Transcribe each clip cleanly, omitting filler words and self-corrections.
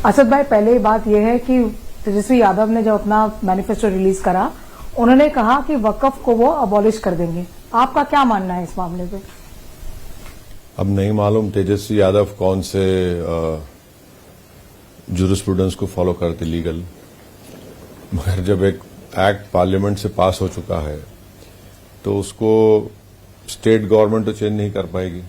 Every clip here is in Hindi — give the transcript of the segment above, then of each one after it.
असद भाई, पहले बात यह है कि तेजस्वी यादव ने जब अपना मैनिफेस्टो रिलीज करा, उन्होंने कहा कि वक्फ को वो अबॉलिश कर देंगे। आपका क्या मानना है इस मामले पे? अब नहीं मालूम तेजस्वी यादव कौन से जूरिस्प्रूडेंस को फॉलो करते लीगल, मगर जब एक एक्ट पार्लियामेंट से पास हो चुका है तो उसको स्टेट गवर्नमेंट तो चेंज नहीं कर पाएगी।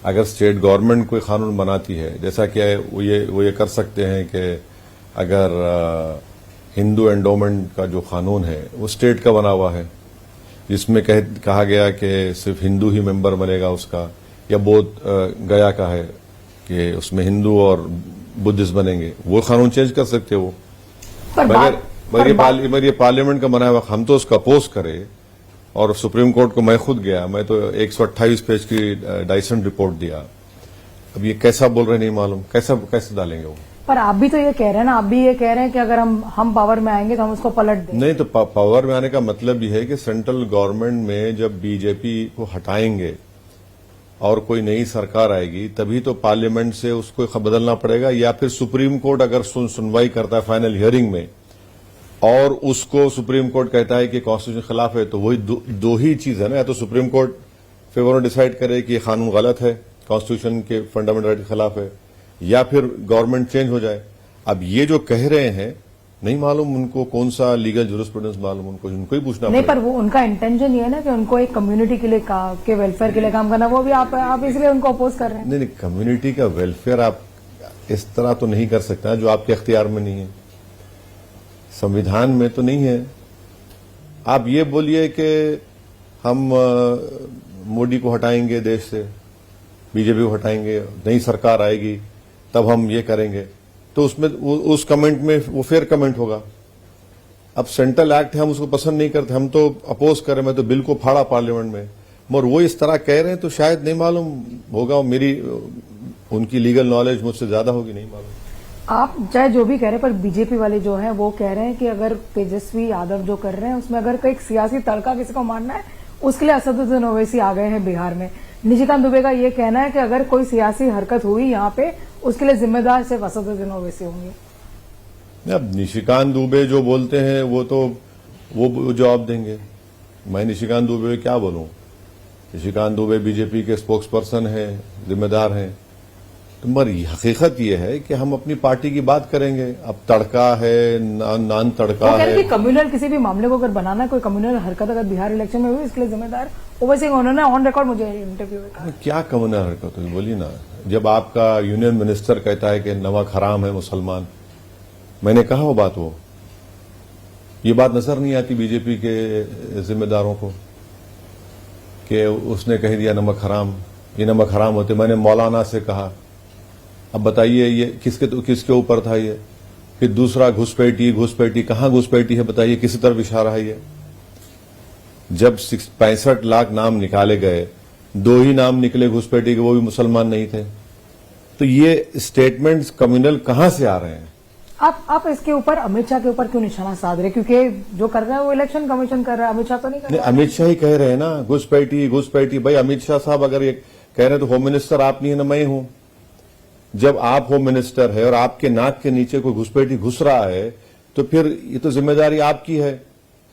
अगर स्टेट गवर्नमेंट कोई कानून बनाती है, जैसा कि वो ये कर सकते हैं कि अगर हिंदू एंडोमेंट का जो कानून है वो स्टेट का बना हुआ है, जिसमें कहा गया कि सिर्फ हिंदू ही मेंबर बनेगा उसका, या बौद्ध गया का है कि उसमें हिंदू और बुद्धिस्ट बनेंगे, वो कानून चेंज कर सकते हो। मगर ये पार्लियामेंट का बना हुआ, हम तो उसका अपोज करें। और सुप्रीम कोर्ट को मैं खुद गया, मैं तो 128 पेज की डाइसेंट रिपोर्ट दिया। अब ये कैसा बोल रहे नहीं मालूम, कैसे डालेंगे वो। पर आप भी तो ये कह रहे हैं ना, आप भी ये कह रहे हैं कि अगर हम पावर में आएंगे तो हम उसको पलट दें। नहीं, तो पावर में आने का मतलब ये है कि सेंट्रल गवर्नमेंट में जब बीजेपी को हटाएंगे और कोई नई सरकार आएगी, तभी तो पार्लियामेंट से उसको बदलना पड़ेगा, या फिर सुप्रीम कोर्ट अगर सुनवाई करता है फाइनल हियरिंग में और उसको सुप्रीम कोर्ट कहता है कि कॉन्स्टिट्यूशन के खिलाफ है, तो वही दो ही चीज है ना, या तो सुप्रीम कोर्ट फेवर में डिसाइड करे कि ये कानून गलत है, कॉन्स्टिट्यूशन के फंडामेंटल राइट के खिलाफ है, या फिर गवर्नमेंट चेंज हो जाए। अब ये जो कह रहे हैं, नहीं मालूम उनको कौन सा लीगल जूरिस्प्रूडेंस मालूम, उनको ही पूछना नहीं, पर वो उनका इंटेंशन ये है ना कि उनको एक कम्युनिटी के लिए के वेलफेयर के लिए काम करना, वो भी आप इसलिए उनको अपोज कर रहे हैं। नहीं, कम्युनिटी का वेलफेयर आप इस तरह तो नहीं कर सकता जो आपके अख्तियार में नहीं है, संविधान में तो नहीं है। आप ये बोलिए कि हम मोदी को हटाएंगे देश से, बीजेपी को हटाएंगे, नई सरकार आएगी तब हम ये करेंगे, तो उसमें उस कमेंट में वो फेयर कमेंट होगा। अब सेंट्रल एक्ट है, हम उसको पसंद नहीं करते, हम तो अपोज करें, मैं तो बिल को फाड़ा पार्लियामेंट में, मगर वो इस तरह कह रहे हैं तो शायद नहीं मालूम होगा, उनकी लीगल नॉलेज मुझसे ज्यादा होगी, नहीं मालूम। आप चाहे जो भी कह रहे हैं, पर बीजेपी वाले जो हैं वो कह रहे हैं कि अगर तेजस्वी यादव जो कर रहे हैं उसमें अगर कोई सियासी तड़का किसी को मारना है, उसके लिए असदुद्दीन ओवैसी आ गए हैं बिहार में। निशिकांत दुबे का ये कहना है कि अगर कोई सियासी हरकत हुई यहाँ पे, उसके लिए जिम्मेदार सिर्फ असदुद्दीन ओवैसी होंगे। अब निशिकांत दुबे जो बोलते हैं वो जवाब देंगे। मैं निशिकांत दुबे क्या बोलूं? निशिकांत दुबे बीजेपी के स्पोक्स पर्सन है, जिम्मेदार हैं। तो मगर हकीकत यह है कि हम अपनी पार्टी की बात करेंगे। अब तड़का है, नान तड़का है। कम्युनल किसी भी मामले को अगर बनाना, कोई कम्युनल हरकत अगर बिहार इलेक्शन में हुई, इसके लिए जिम्मेदार ओवैसी, उन्होंने ऑन रिकॉर्ड मुझे इंटरव्यू में कहा। क्या कम्युनल हरकत हुई बोली ना? जब आपका यूनियन मिनिस्टर कहता है कि नमक हराम है मुसलमान, मैंने कहा वो बात, ये बात नजर नहीं आती बीजेपी के जिम्मेदारों को कि उसने कह दिया नमक हराम, ये नमक हराम होते। मैंने मौलाना से कहा, अब बताइए ये किसके ऊपर था ये? फिर दूसरा घुसपैठी, कहां घुसपैठी है बताइए, किसी तरफ इशारा है ये? जब 65 लाख नाम निकाले गए, 2 ही नाम निकले घुसपैठी के, वो भी मुसलमान नहीं थे। तो ये स्टेटमेंट्स कम्युनल कहां से आ रहे हैं? आप इसके ऊपर अमित शाह के ऊपर क्यों निशाना साध रहे? क्योंकि जो कर रहा है वो इलेक्शन कमीशन कर रहा है, अमित शाह तो नहीं कर रहा। अमित शाह ही कह रहे हैं ना घुसपैठी। भाई अमित शाह साहब अगर ये कह रहे हैं तो होम मिनिस्टर आप नहीं है ना मैं हूं। जब आप होम मिनिस्टर है और आपके नाक के नीचे कोई घुसपैठी घुस रहा है, तो फिर ये तो जिम्मेदारी आपकी है,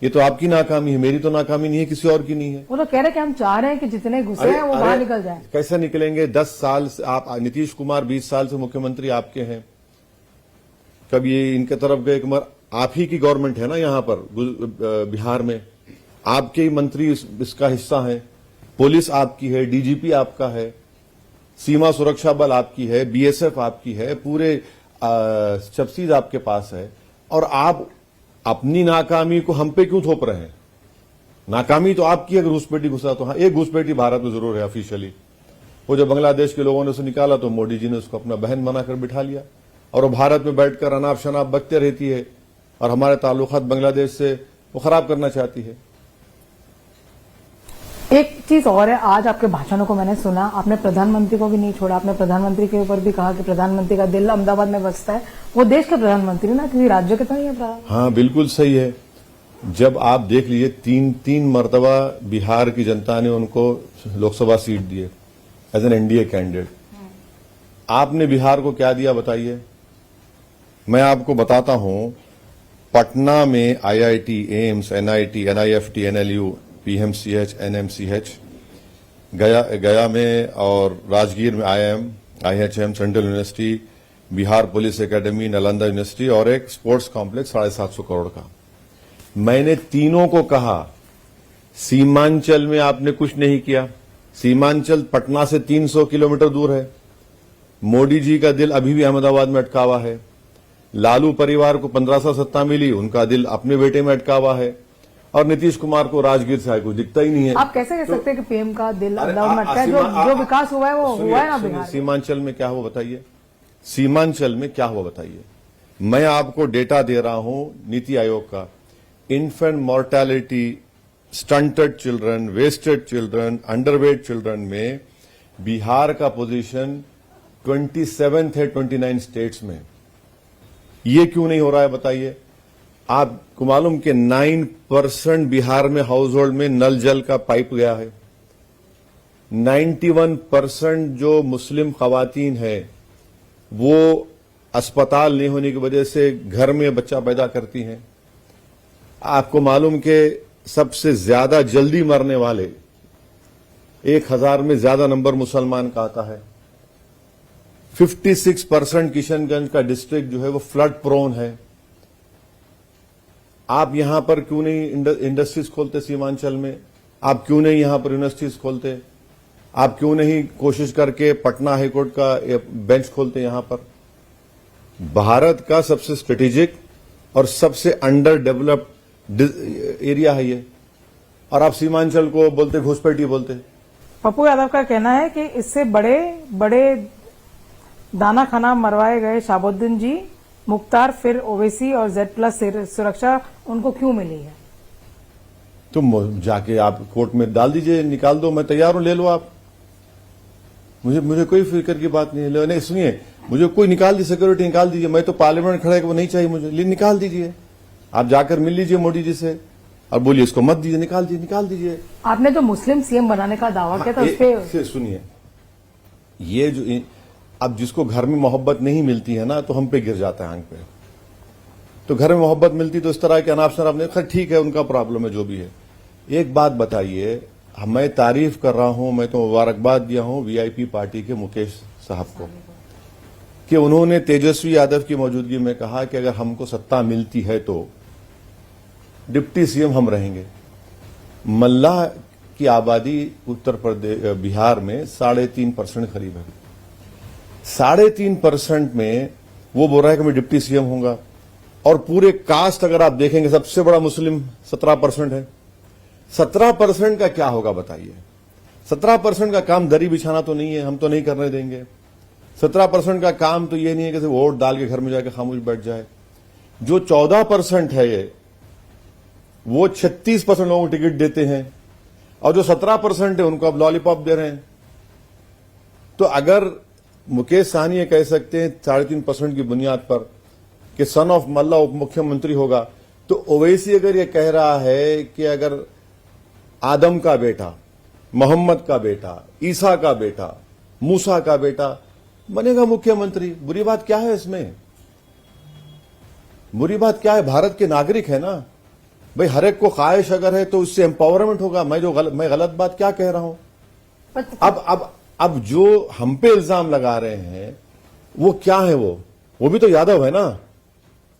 ये तो आपकी नाकामी है, मेरी तो नाकामी नहीं है, किसी और की नहीं है। वो तो कह रहे हैं कि हम चाह रहे हैं कि जितने घुसे हैं वो बाहर निकल जाए। कैसे निकलेंगे? 10 साल से आप, नीतीश कुमार 20 साल से मुख्यमंत्री आपके हैं, कब ये इनके तरफ गए? मगर आप ही की गवर्नमेंट है ना यहाँ पर बिहार में, आपके ही मंत्री इसका हिस्सा है, पुलिस आपकी है, डीजीपी आपका है, सीमा सुरक्षा बल आपकी है, बीएसएफ आपकी है, पूरे सब चीज आपके पास है, और आप अपनी नाकामी को हम पे क्यों थोप रहे हैं? नाकामी तो आपकी, अगर घुसपैठी घुसा तो। हाँ, एक घुसपैठी भारत में जरूर है ऑफिशियली, वो जब बांग्लादेश के लोगों ने उसे निकाला तो मोदी जी ने उसको अपना बहन बनाकर बिठा लिया, और वो भारत में बैठकर अनाप शनाप बकते रहती है और हमारे ताल्लुकात बांग्लादेश से वो खराब करना चाहती है। एक चीज और है, आज आपके भाषणों को मैंने सुना, आपने प्रधानमंत्री को भी नहीं छोड़ा। आपने प्रधानमंत्री के ऊपर भी कहा कि प्रधानमंत्री का दिल अहमदाबाद में बसता है। वो देश के प्रधानमंत्री ना, किसी राज्य के तो नहीं है। हाँ, बिल्कुल सही है। जब आप देख लीजिए, तीन मर्तबा बिहार की जनता ने उनको लोकसभा सीट दी है एज एन एनडीए कैंडिडेट। आपने बिहार को क्या दिया बताइए? मैं आपको बताता हूं, पटना में IIT, AIIMS, NIT, NIFT, NLU, PMCH, NMCH, गया में और राजगीर में IHM, central university, Bihar police academy, Nalanda university और एक स्पोर्ट्स कॉम्प्लेक्स 750 करोड़ का। मैंने तीनों को कहा, सीमांचल में आपने कुछ नहीं किया। सीमांचल पटना से 300 किलोमीटर दूर है। मोदी जी का दिल अभी भी अहमदाबाद में अटका हुआ है। लालू परिवार को 1500 सत्ता मिली, उनका दिल अपने बेटे में अटका हुआ है। और नीतीश कुमार को राजगीर से कुछ दिखता ही नहीं है। आप कैसे कह सकते हैं कि पीएम का दिल अहमदाबाद में अटका है? जो विकास हुआ है वो हुआ है ना बिहार। सीमांचल में क्या हुआ बताइए? सीमांचल में क्या हुआ बताइए? मैं आपको डेटा दे रहा हूं नीति आयोग का। Infant mortality, stunted children, wasted children, underweight children में बिहार का पोजीशन 27th है 29 स्टेट्स में। ये क्यों नहीं हो रहा है बताइए? आपको मालूम कि 9% बिहार में हाउस होल्ड में नल जल का पाइप गया है। 91% जो मुस्लिम खवातीन है वो अस्पताल नहीं होने की वजह से घर में बच्चा पैदा करती हैं। आपको मालूम कि सबसे ज्यादा जल्दी मरने वाले 1000 में ज्यादा नंबर मुसलमान का आता है। 56% किशनगंज का डिस्ट्रिक्ट जो है वो फ्लड प्रोन है। आप यहां पर क्यों नहीं इंडस्ट्रीज खोलते? सीमांचल में आप क्यों नहीं यहां पर यूनिवर्सिटीज खोलते? आप क्यों नहीं कोशिश करके पटना हाईकोर्ट का बेंच खोलते? यहां पर भारत का सबसे स्ट्रेटेजिक और सबसे अंडर डेवलप्ड एरिया है ये, और आप सीमांचल को बोलते घुसपैठी बोलते। पप्पू यादव का कहना है कि इससे बड़े बड़े दाना खाना मरवाए गए शाहबुद्दीन जी, मुख्तार, फिर ओवैसी और Z+ सुरक्षा उनको क्यों मिली है? तुम जाके आप कोर्ट में डाल दीजिए, निकाल दो, मैं तैयार हूं, ले लो आप। मुझे कोई फिक्र की बात नहीं है। नहीं सुनिए, मुझे कोई निकाल दीजिए, सिक्योरिटी निकाल दीजिए। मैं तो पार्लियामेंट खड़ा है कि वो नहीं चाहिए मुझे, निकाल दीजिए। आप जाकर मिल लीजिए मोदी जी से और बोलिए इसको मत दीजिए, निकाल दीजिए। आपने जो मुस्लिम सीएम बनाने का दावा किया था उस पे सुनिए, ये जो अब जिसको घर में मोहब्बत नहीं मिलती है ना तो हम पे गिर जाता है आंख पे। तो घर में मोहब्बत मिलती तो इस तरह के अनाप शनाप नहीं। खैर ठीक है, उनका प्रॉब्लम है जो भी है। एक बात बताइए, मैं तारीफ कर रहा हूं, मैं तो मुबारकबाद दिया हूं वीआईपी पार्टी के मुकेश साहब को कि उन्होंने तेजस्वी यादव की मौजूदगी में कहा कि अगर हमको सत्ता मिलती है तो डिप्टी सीएम हम रहेंगे। मल्लाह की आबादी उत्तर प्रदेश बिहार में 3.5% करीब है। 3.5% में वो बोल रहा है कि मैं डिप्टी सीएम होऊंगा। और पूरे कास्ट अगर आप देखेंगे सबसे बड़ा मुस्लिम 17% है। 17% का क्या होगा बताइए? 17% का काम दरी बिछाना तो नहीं है, हम तो नहीं करने देंगे। 17% का काम तो ये नहीं है कि सिर्फ वोट डाल के घर में जाकर खामोश बैठ जाए। जो 14% है ये, वो 36% लोगों को टिकट देते हैं, और जो 17% है उनको अब लॉलीपॉप दे रहे हैं। तो अगर मुकेश सहनी ये कह सकते हैं 3.5% की बुनियाद पर कि सन ऑफ मल्ला उप मुख्यमंत्री होगा, तो ओवैसी अगर ये कह रहा है कि अगर आदम का बेटा, मोहम्मद का बेटा, ईसा का बेटा, मूसा का बेटा बनेगा मुख्यमंत्री, बुरी बात क्या है इसमें? बुरी बात क्या है? भारत के नागरिक है ना भाई, हर एक को ख्वाहिश अगर है तो उससे एम्पावरमेंट होगा। मैं गलत बात क्या कह रहा हूं? अब जो हम पे इल्जाम लगा रहे हैं वो क्या है? वो भी तो यादव है ना,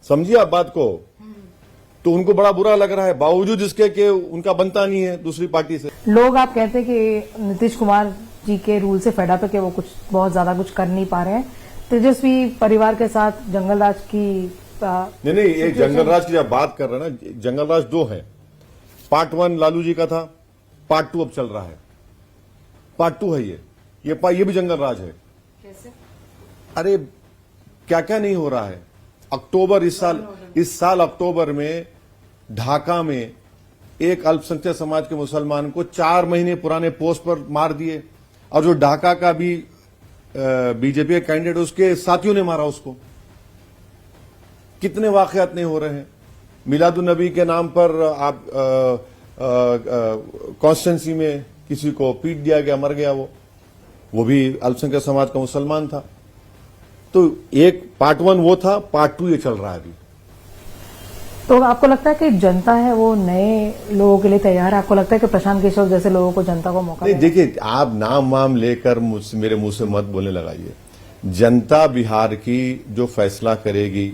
समझिए आप बात को। तो उनको बड़ा बुरा लग रहा है, बावजूद इसके कि उनका बनता नहीं है दूसरी पार्टी से। लोग आप कहते हैं कि नीतीश कुमार जी के रूल से फेड अप है कि वो कुछ बहुत ज्यादा कुछ कर नहीं पा रहे हैं। तेजस्वी परिवार के साथ जंगल राज की नहीं, ये जंगल राज की जब बात कर रहे हैं ना, जंगल राज 2 है। पार्ट 1 लालू जी का था, पार्ट 2 अब चल रहा है। पार्ट 2 है ये भी जंगल राज है। कैसे? अरे क्या क्या नहीं हो रहा है। अक्टूबर इस साल अक्टूबर में ढाका में एक अल्पसंख्यक समाज के मुसलमान को 4 महीने पुराने पोस्ट पर मार दिए, और जो ढाका का भी बीजेपी का कैंडिडेट उसके साथियों ने मारा उसको। कितने वाकयात नहीं हो रहे हैं। मिलादुन नबी के नाम पर आप कॉन्स्टिट्यूंसी में किसी को पीट दिया गया, मर गया, वो भी अल्पसंख्यक समाज का मुसलमान था। तो एक पार्ट 1 वो था, पार्ट 2 ये चल रहा है अभी। तो आपको लगता है कि जनता है वो नए लोगों के लिए तैयार है? आपको लगता है कि प्रशांत केशव जैसे लोगों को जनता को मौका नहीं, देगा? देखिए, आप नाम वाम लेकर मेरे मुंह से मत बोलने लगाइए। जनता बिहार की जो फैसला करेगी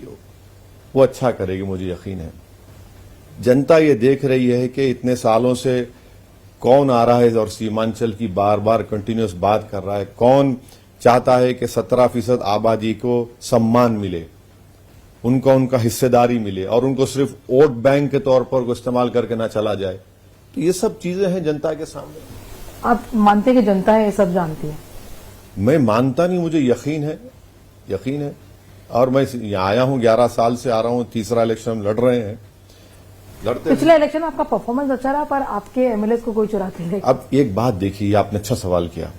वो अच्छा करेगी, मुझे यकीन है। जनता ये देख रही है कि इतने सालों से कौन आ रहा है और सीमांचल की बार बार कंटिन्यूस बात कर रहा है, कौन चाहता है कि 17% आबादी को सम्मान मिले, उनका हिस्सेदारी मिले और उनको सिर्फ वोट बैंक के तौर पर इस्तेमाल करके ना चला जाए। तो ये सब चीजें हैं जनता के सामने। आप मानते हैं कि जनता है ये सब जानती है? मैं मानता नहीं, मुझे यकीन है। और मैं यहाँ आया हूं, 11 साल से आ रहा हूं, तीसरा इलेक्शन हम लड़ रहे हैं, लड़ते पिछले इलेक्शन में आपका परफॉर्मेंस अच्छा रहा, पर आपके एमएलए को कोई चुरा के ले। अब एक बात देखिए, आपने अच्छा सवाल किया।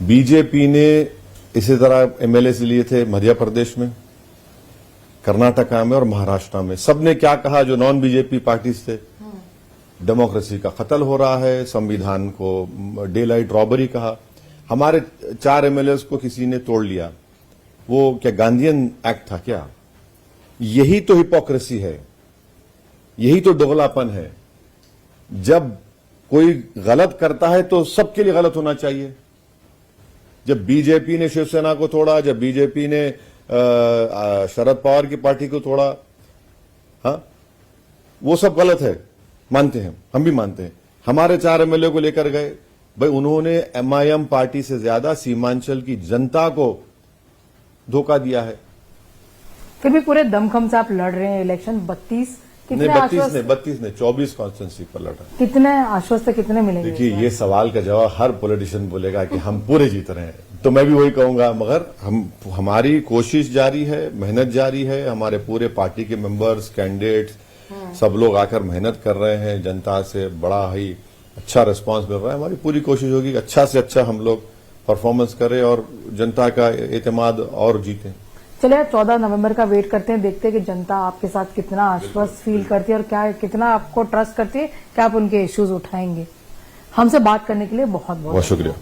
बीजेपी ने इसी तरह एमएलए लिए थे मध्य प्रदेश में, कर्नाटका में और महाराष्ट्र में। सबने क्या कहा, जो नॉन बीजेपी पार्टीज थे, डेमोक्रेसी का कत्ल हो रहा है, संविधान को डे लाइट रॉबरी कहा। हमारे 4 एमएलए को किसी ने तोड़ लिया। वो क्या गांधीयन एक्ट था क्या? यही तो हिपोक्रेसी है, यही तो दोगलापन है। जब कोई गलत करता है तो सबके लिए गलत होना चाहिए। जब बीजेपी ने शिवसेना को तोड़ा, जब बीजेपी ने शरद पवार की पार्टी को तोड़ा, हाँ, वो सब गलत है, मानते हैं, हम भी मानते हैं। हमारे 4 एमएलए को लेकर गए, भाई उन्होंने एमआईएम पार्टी से ज्यादा सीमांचल की जनता को धोखा दिया है। फिर भी पूरे दमखम से आप लड़ रहे हैं इलेक्शन। 32 कितने आश्वस्त, 32 ने 24 कॉन्स्टिट्यूंसी पर लड़ा। कितने आश्वस्त कितने मिलेंगे? देखिए, ये सवाल का जवाब हर पॉलिटिशियन बोलेगा कि हम पूरे जीत रहे हैं, तो मैं भी वही कहूंगा। मगर हमारी कोशिश जारी है, मेहनत जारी है। हमारे पूरे पार्टी के मेंबर्स, कैंडिडेट्स सब लोग आकर मेहनत कर रहे हैं। जनता से बड़ा ही अच्छा रिस्पांस मिल रहा है। हमारी पूरी कोशिश होगी अच्छा से अच्छा हम लोग परफॉर्मेंस करें और जनता का एतमाद और जीतें। चलिए 14 नवंबर का वेट करते हैं, देखते हैं कि जनता आपके साथ कितना आश्वस्त फील करती है और क्या कितना आपको ट्रस्ट करती है कि आप उनके इश्यूज उठाएंगे। हमसे बात करने के लिए बहुत बहुत शुक्रिया।